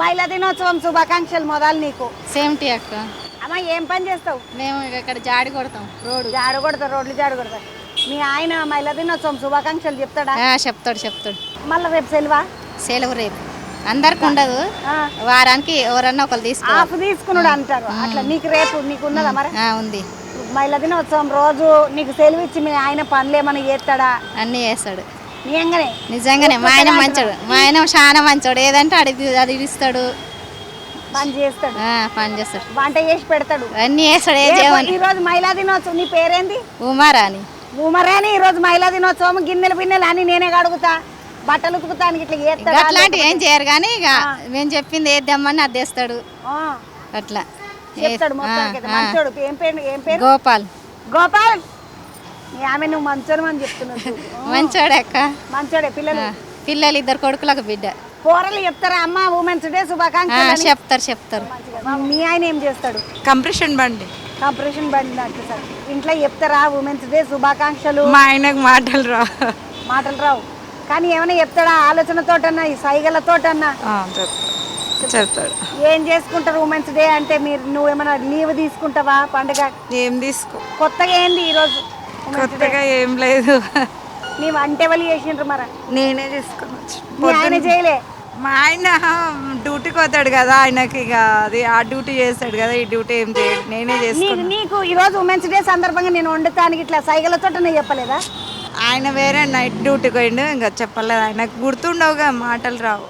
మహిళా దినోత్సవం శుభాకాంక్షలు మొదలు నీకు. సేమ్ టీ అక్క. అమ్మ ఏం పని చేస్తావు? మేము ఇక్కడ జాడి కొడతాం, జాడు కొడతావు, రోడ్లు జాడు కొడతావు. మీ ఆయన మహిళా దినోత్సవం శుభాకాంక్షలు చెప్తాడా? చెప్తాడు. మళ్ళీ రేపు సెలవా? సెలవు రేపు అందరికి ఉండదు, వారానికి ఎవరన్నా ఒకరు ఆఫ్ తీసుకున్నాడు అంటారు. అట్లా నీకు రేపు నీకు ఉన్నదా మరి? ఉంది. మహిళా దినోత్సవం రోజు నీకు సెలవు ఇచ్చి మీ ఆయన పనులు ఏమైనా చేస్తాడా? అన్నీ చేస్తాడు. నిజంగానే మా ఆయన మంచోడు, మా ఆయన చాలా మంచోడు. ఏదంటే అది ఇస్తాడు, పని చేస్తాడు. వంట చేసి పెడతాడు, అన్ని చేస్తాడు. ఈ రోజు మహిళా దినోత్సవం. నీ పేరేంది? ఉమారాని. ఈ రోజు మహిళా దినోత్సవం. గిన్నెలు అని నేనే కడుగుతా, బట్టలు ఉతుకుతానికి ఇట్లా చేస్తాడు. అట్లాంటివి ఏం చేయరు కానీ ఇక మేము చెప్పింది ఏద్దామని అది తెస్తాడు. అట్లా చెప్తాడు. మంచోడు. ఏం పేరు? గోపాల్. ఆమె నువ్వు మంచోడు అని చెప్తున్నావు. మంచోడే అక్క. మంచోడే. పిల్లలు 2 కొడుకులకు బిడ్డ. పోరలు చెప్తారా అమ్మ ఉమెన్స్ డే శుభాకాంక్షలు? చెప్తారు. మీ ఆయన ఏం చేస్తాడు? కంప్రెషన్ బండి అంటే సార్ ఇంట్లో చెప్తారా ఉమెన్స్ డే శుభాకాంక్షలు? మా ఆయనకు మాటలు రావు కానీ ఏమైనా చెప్తాడా? ఆలోచనతోటన్నా, ఈ సైగలతోటన్నా చెప్తాడు. ఏం చేసుకుంటారు ఉమెన్స్ డే అంటే? నువ్వేమైనా లీవ్ తీసుకుంటావా పండుగ? ఏం తీసుకో. కొత్తగా ఏంది ఈరోజు? కొత్తగా ఏం లేదు. నీ వంట ఎవరు చేసిండ్రు మరి? నేనే చేసుకోవచ్చు. ఆయన చేయలే. మా ఆయన డ్యూటీకి పోతాడు కదా, ఆయనకి ఇక అది ఆ డ్యూటీ చేస్తాడు కదా, ఈ డ్యూటీ ఏం చేయడు, నేనే చేసుకున్నాను. నీకు ఈరోజు ఉమెన్స్ డే సందర్భంగా నేను వండుతానికి ఇట్లా సైగలతో చెప్పలేదా? ఆయన వేరే నైట్ డ్యూటీకి పోయిండు, ఇంకా చెప్పలేదు. ఆయనకు గుర్తుండవుగా, మాటలు రావు.